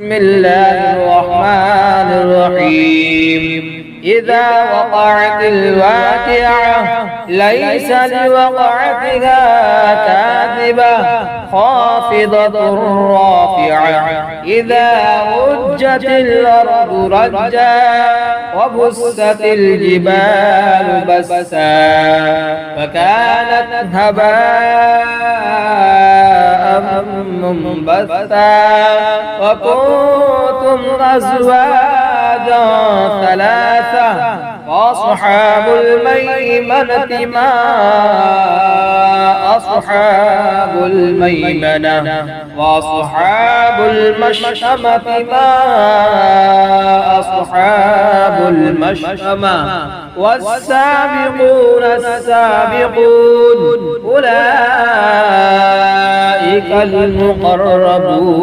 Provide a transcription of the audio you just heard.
بسم الله الرحمن الرحيم إذا وقعت الواقعة ليس لوقعتها كاذبة خافضة رافعة إذا رجت الأرض رجا وبست الجبال بسا فكانت هباء منبثا وكنتم أزواجا ثلاثة وأصحاب الميمنة ما أصحاب الميمنة وأصحاب المشأمة ما أصحاب المشأمة والسابقون السابقون أولئك المقربون